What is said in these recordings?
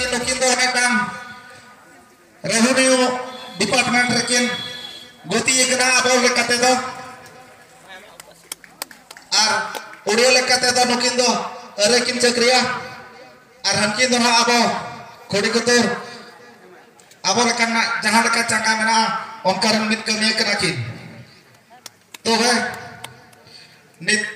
कि नुकिन दो नेटांग revenue department रेकिन गति एकना आबो लेकाते दो आर उड़िया लेकाते दो नुकिन दो अरेकिन चक्रिया आर हनकिन दो ना आबो खोड़ी कुतुर आबो लेकाना जहां लेका चंगा मेना ओनकारन मित कमिया कना किन तो है नित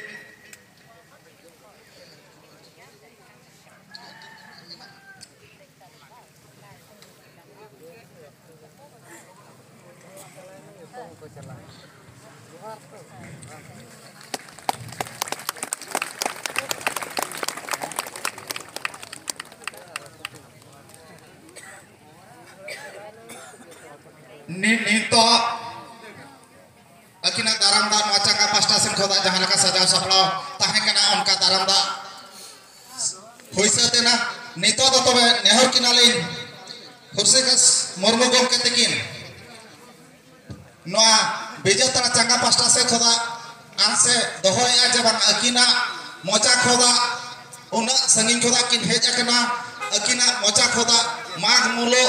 नीतो अकिना दारामदा नोचा का पास्टा सेन खोदा जहां लका सजाव सपड़ाव ताहे कना उनका दारामदा होइसे तेना नीतो दो तबे नेहर किनालिन हुरसेगस मरमु गमके तकिन नोआ बेजतना चंगा पास्टा से खोदा आसे दोहोया जबान अकिना मोचा खोदा उना संगिन खोदा किन हेज अकना अकिना मोचा खोदा माग मुलो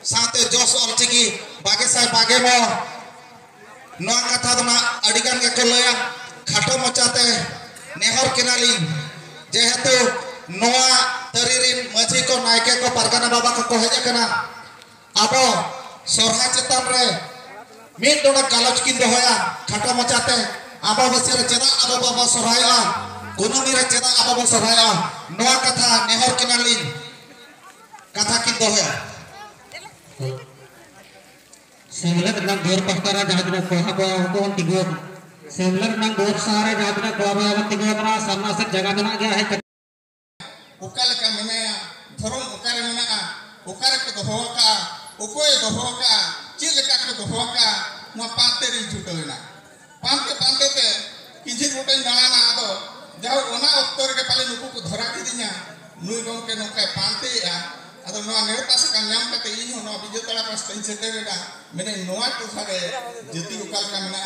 साथे जोस ऑलचिकी बागे साय बागे मो नोआ कथा दना अडिगान के लया खाटो मोचाते नेहर किनाली जेहेतु नोआ तरीरिन मझी को नायके को पारगाना बाबा को हेज अकना आबो सोरहा चेतन रे मिट दोना गालोच किन दोहोया खाटो मोचाते आबो बसिर चेदा आबो बाबा सोरहाया कुनुमी रे चेदा आबो बाबा सोरहाया नोआ कथा नेहर किनाली कथा किन दोहोया सेमलक नंग गोर पस्तारा जहादना कोहा को तिगो सेमलक नंग गोर सारा जहादना कोहा तिगो करा सामना से जगह बना गया है उकाल का मेना धर्म उकारे मेना उकारे को दोहोका उकोय दोहोका चिलका को दोहोका नो पाते रि जुटोइना पांते ते किछि गोटे नाना आदो जाओ ओना उत्तर के पाले नुकु को धरा किदिया नुई गम के नोका पांतेया अदो नोआ नेता से कामयाम कते इन हो नो बिजतला पास तइन सेटेरेडा मेने नोआ तो सारे जति उकाल का मेना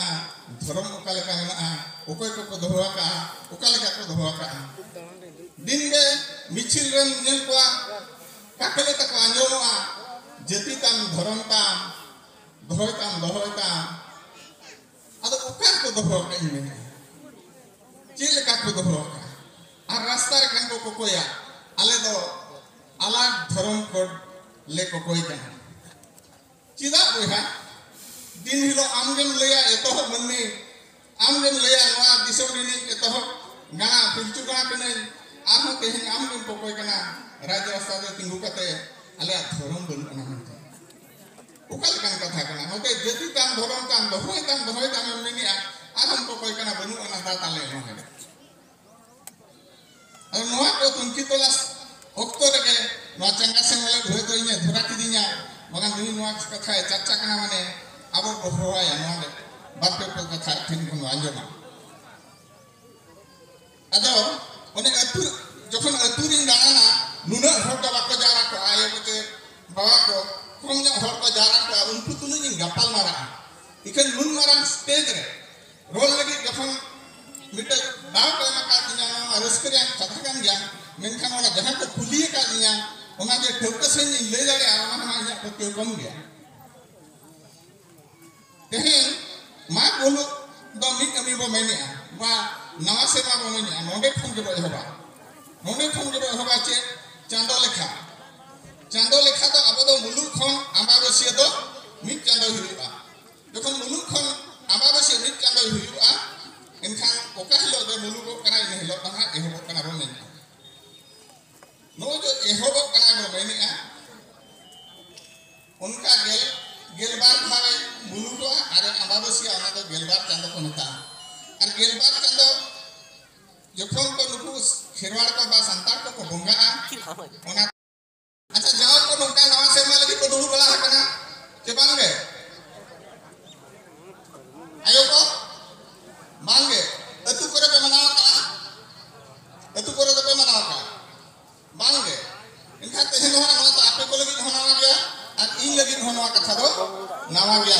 धर्म उकाल का मेना उकोय को दोहोका उकाल का को दोहोका दिन गे मिचिल रन नेल को काकले तक आंजोआ जति ताम धर्म ताम दोहोता अदो उकाल को दोहोका इने चिल का को दोहोका आ रास्ता रे कान को कोया आले दो अलग धर्म को ले को कोई कना चिदा बोहा दिन हिलो आमगेम लेया एतो मन्नी आमगेम लेया नोआ दिसोरिनी एतो गाना पिलचु गाना कने आहो तेहन आमगेम को कोई कना राज्य रास्ता दे तिंगु कते आले धर्म बन कना उकल कन कथा कना होते जति ताम धर्म ताम दोहोय ताम मेनी आरम को कोई कना बनु अना दाताले नो है और नोआ को तुमकी तोलास ओक्तो रके नोआ चंगा से वाले धोय तो इने धरा किदिया मगन दुई नोआ कथा चर्चा कना माने आबो दोहोया नोआ बात पे कथा थिन को आंजमा अदो ओने अतु जखन अतुरिन दाना नुना हर का बाको जारा को आयो बते बाबा को कम ज हर को जारा को उनको तुनु गपाल मारा इकन नुन मारा स्टेज रे रोल लगी जखन मिटल दाव को मका दिना रस्करिया कथा कान गया मेनखान वाला जहां को कुलिए का दिया ओना जे ठोक से ले जाले आना या को के कम गया तेहन मा बोलो दो मिट अमी बो मेने वा नवा सेवा बो मेने नोडे खन के होबा चे चांदो लेखा तो अब दो मुलुक खन अमाबस्या दो मिट चांदो हुआ जखन मुलुक खन अमाबस्या मिट चांदो हुआ इनखान ओका हिलो दे मुलुक कना इन हिलो तहा एहो कना बो मेने नो जो एहोबो कना बो मेने उनका गेलबार भावे मुलुक आरे अमाबस्या ओना दो गेलबार चांदो को नता और गेलबार चांदो जखन को नुकु खेरवाड़ को बा संतान को बोंगा ओना अच्छा जाओ को नोका नवा सेमा लगी को दुरु बला हकना के बांगे आयो को बांगे अतु करे पे मनाव का बांगे इनका तेहन होना नवा तो आपे को लगी होना गया और इन लगी होना कथा दो नवा गया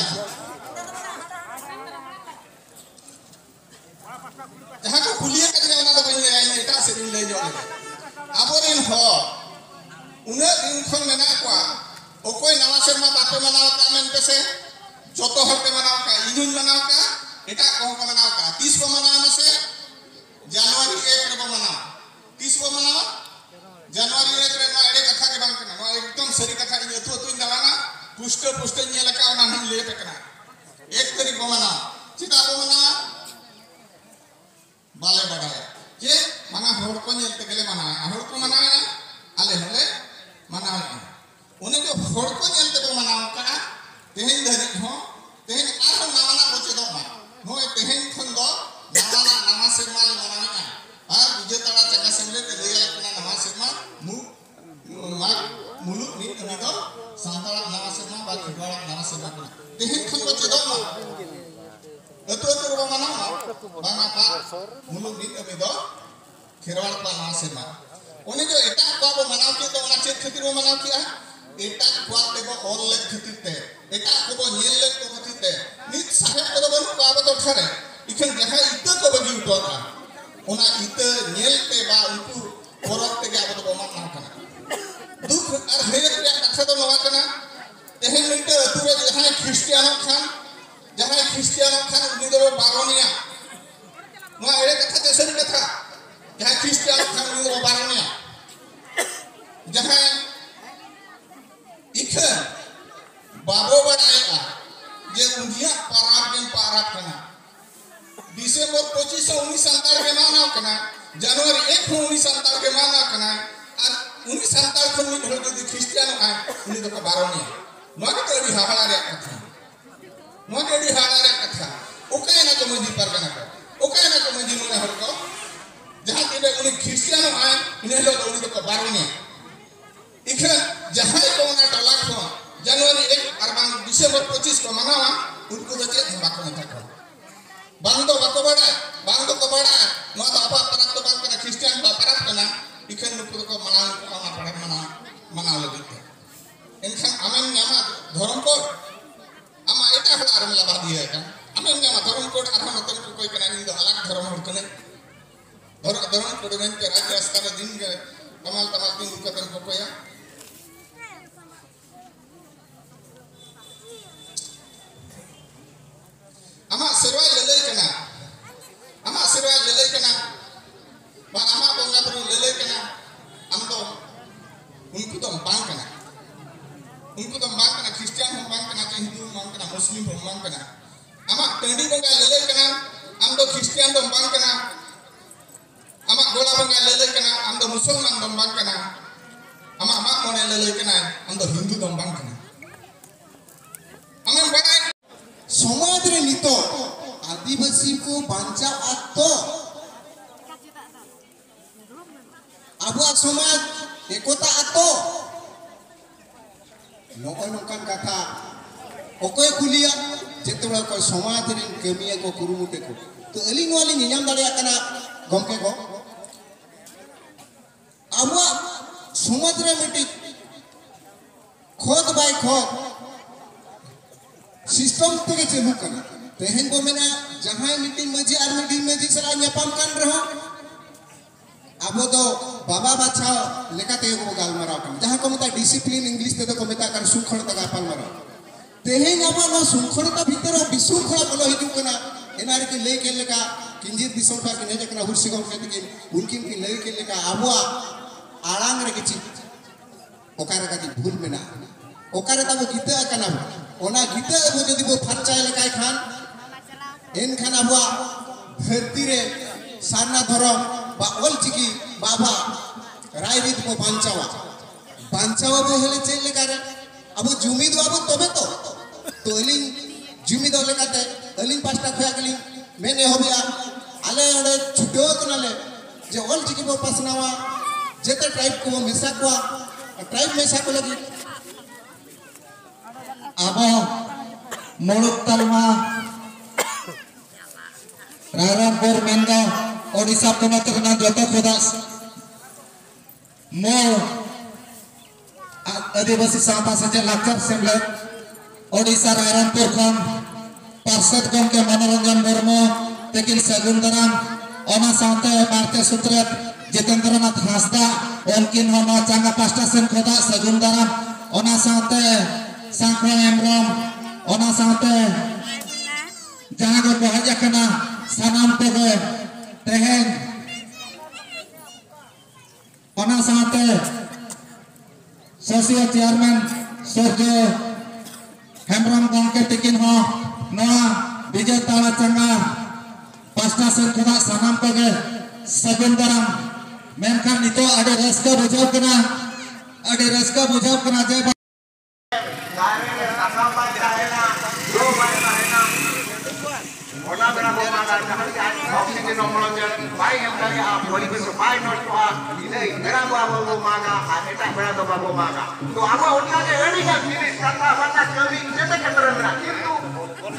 जहां को कुलिया का ओना दो बन ले एटा से ले जो आबोरिन हो उन्हें दिन खन मेना को ओकोई नवा सेरमा बापे मनाव का मेन पे से जोतो हर पे मनाव का इनुन मनाव का एटा को मनाव का 30 को मनाव में से जनवरी 1 रे मनाव 30 को मनाव जनवरी 1 रे ना एडे कथा के बांग कना नो एकदम सरी कथा इ अथु अथु नवाना पुष्ट पुष्ट ने लका ओना हम ले पे कना 1 तारीख को मनाव चिता को मनाव बाले बड़ा जे माना होड़ को नेलते गेले मनाव होड़ को मनाव ना आले हले मनाव उन्हें जो होड़ को नेलते को मनाव का तेहन धरी हो तेहन आरो नवाना को चेदो मा नो तेहन खन दो नवाना नवा सेरमा ले मनाव आ विजय तड़ा चका सेमले ते लेया कना नवा सेरमा मु मा मुलुक नि तनी दो सांताला नवा सेरमा बा खिडवाड़ा नवा सेरमा कना तेहन खन को चेदो मा अतो रो मनाव बांगा पा मुलुक नि तनी दो खिडवाड़ा बा नवा सेरमा उन्हें जो एटा को मनाव के तो ओना चेत खातिर वो मनाव किया एटा को देखो ऑल ले खातिर ते एटा को नील ले को खातिर ते नित साहेब को बन को आबो तो ठरे इखन जहा इत को बगी उठोता ओना इत नील ते बा उनको परत ते आबो तो मनाव कना दुख और हेरत रे कथा तो नवा कना तेहन मिनटे अतुरे जहां क्रिश्चियानो खान उनी दो बारोनिया नो एड़े कथा ते सरी कथा जहां क्रिश्चियानो खान उनी दो बारोनिया जहां इखन बाबो बड़ाएगा जे उनिया पाराब कना दिसंबर 25 1997 के मानाव कना जनवरी 1 1997 के मानाव कना और 1997 खन मिट होल जो क्रिश्चियानो आए उनी तो बारोनिया नो के तड़ी हाहाड़ा रे कथा ओकाय ना को मंदी पर कना को ओकाय ना को मंदी मने हर को जहां के उनी क्रिश्चियानो आए इने लो उनी तो बारोनिया इखन जहां को ना टला को जनवरी 1 और दिसंबर 25 को मनावा उनको तो चेत बाको मत को बांग तो बाको बड़ा नो तो आपा परत तो बांग कना क्रिश्चियन बा परत कना इखन उनको तो मनाव को ना पड़े मनाव लगी इनखान आमेन नामा धर्म कोड आमा एटा हला आरम लबा दिए का आमेन नामा धर्म कोड आरम नतन को कोई कना इन दो अलग धर्म हर कने धर्म कोड में के राज्य स्तर दिन के तमाल दिन कतन को कोया आमा सेवा लेले कना बा आमा बोंगा पर लेले कना हम तो उनको तो बांग कना क्रिश्चियन हम बांग कना हिंदू हम बांग कना मुस्लिम हम बांग कना आमा टेंडी बोंगा लेले कना हम तो क्रिश्चियन तो बांग कना आमा गोला बोंगा लेले कना हम तो मुसलमान हम बांग कना आमा मोने लेले कना हम तो हिंदू तो बांग कना आमा बड़ा समाज रे नितो आदिवासी को बांचा आतो आबुआ समाज एकता आतो नोको नोकान कथा ओकोय कुलिया जेतोला को समाज रे कमिया को कुरुमुटे को तो अली नोली नियम दाड़िया कना गमके को आबुआ समाज रे मिटी खोद बाय खोद सिस्टम तक चलू करना तेहन को मेना जहां मीटिंग मजी सला न्यापाम कान रहो अब तो बाबा बाछा लेकाते को गालमाराव कन जहां को मता डिसिप्लिन इंग्लिश ते को मता कर सुखणता गापाल मारो तेहन अब नो सुखणता भीतर बिसुखणा बोलो हिजु कना एनार के ले के लेका किंजिर दिसोटा के ने कना हुरसी गम के उनकिन की ले के लेका आबुआ आळांग रे किछि ओकारे का भूल मेना ओकारे तब गीता कना ओना गीता अब जदि बो फरचाय लकाय खान एन खान आबुआ धरती रे सारना धरम बा ओल चिकी बाबा रायरीत को बांचावा बो हेले चेल लेका रे अब जुमीद बाबू तबे तो अलिन जुमीद लेकाते अलिन पास्ता खया गली मैंने होबिया आले ओडे छुटो कनाले जे ओल चिकी बो पासनावा जेते ट्राइब को मिसा को ट्राइब मिसा को लगी आबो मुलुक तालमा रायरंगपुर मेनगा ओडिशा पोनत रना जतो खोदास मो आदिवासी सावता सजे लाकर सेमले ओडिशा रायरंगपुर खन पार्षद गम के मनोरंजन मुर्मू तेकिल सगुन दाराम ओना साथे मार्के सुत्रेत जितेंद्रनाथ हांसदा उनकिन होना चांगा पास्टा सेन खोदा सगुन दाराम ओना साथे सांखो हेमब्रम ओना साथे जहां को हज कना सनाम को तेहन ओना साथे सोसियो चेयरमैन सूर्य हेमब्रम गंके तिकिन हो नोआ विजय ताला चंगा पास्टा सेन खोदा सनाम को सगुन दाराम मेनखान नितो अडे रस्का बुझाव कना जय ऑक्सीजन अम्लजान बाय हमदागे आ परिवेश बाय नष्टवा इले बेरा बाबो मागा एटा बेरा दो बाबो मागा तो आबो ओटागे एडी का जिनिस कथा बाता कवि जेते केंद्र में किंतु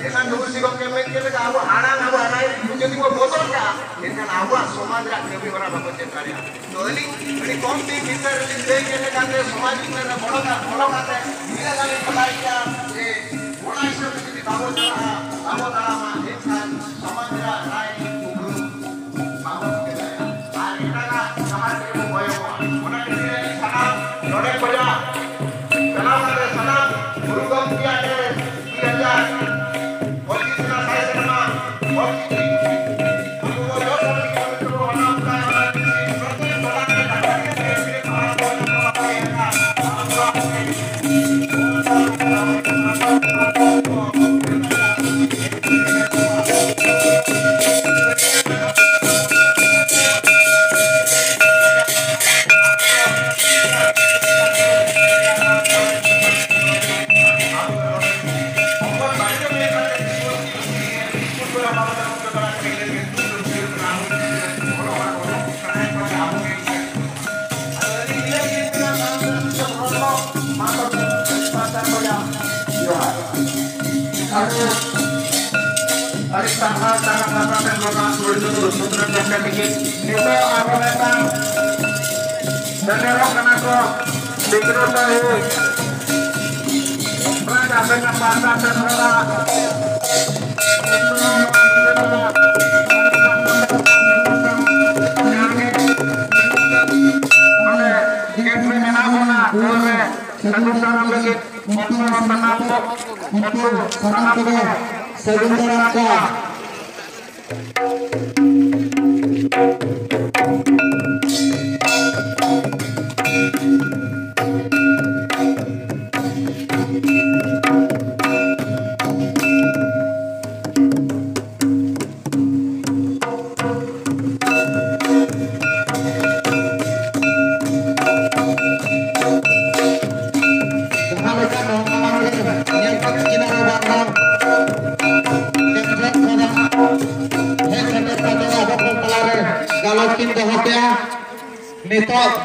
एखान दुसी को केमे केले आबो हाना आबो आनाय जदि को बोतल का एखान आबो समाज रा कवि बरा बाबो चेतारिया तो एली एडी कम दी भीतर दे केले काते समाज में बड़ो काते इले गाली पलाइया ए बड़ा हिसाब से बाबो चला मा एखान समाज रा राय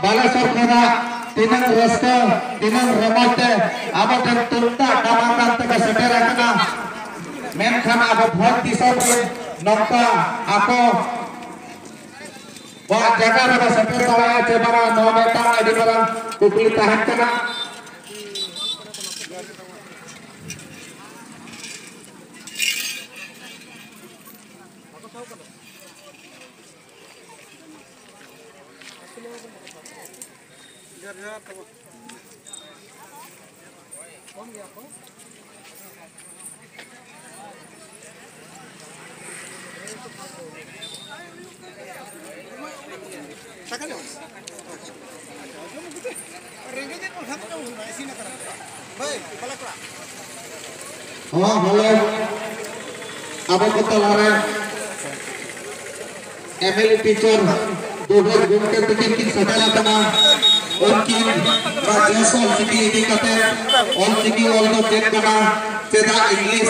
बालेश्वर खोदा तीन रस्का तीन रमाते अब तुलता टमाटर तक सेटर रखना मेनखान अब भोट दिशा में नौका आपको वह जगह रे सेटर दवाया चेबरा नौ बेटा अडी बरा कुकली तहत करना हाँ हेलो अब कतलारे एमएलए टीचर दोगल गुमके टिकट की सजाला कना उनकी राजस्व सिटी इदी कते all city all the check कना चेदा इंग्लिश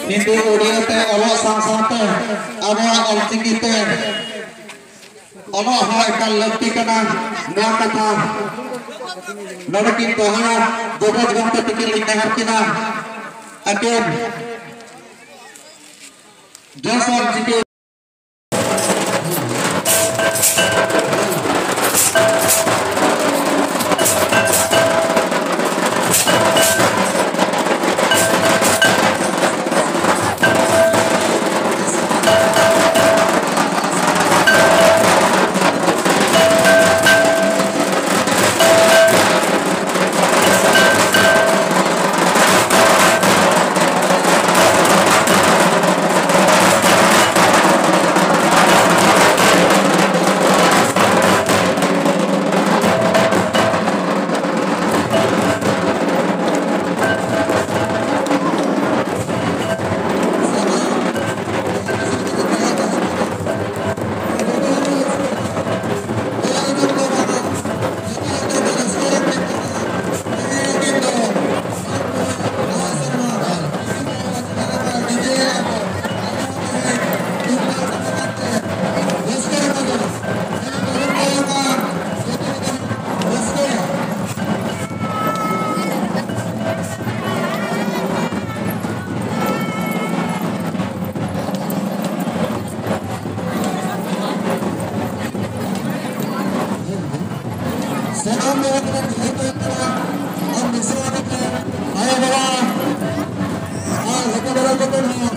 हिंदी ओडिया ते ओलो सांसाते अब ऑल सिटी ते ओलो हा एकल लगती कना नया कथा नरकिन तोहरा दोगल गुमके टिकट लिखने हरकिना अकेन जसर सिटी सलाम मेरा और मिसरा आया बड़ा लेकर बड़ा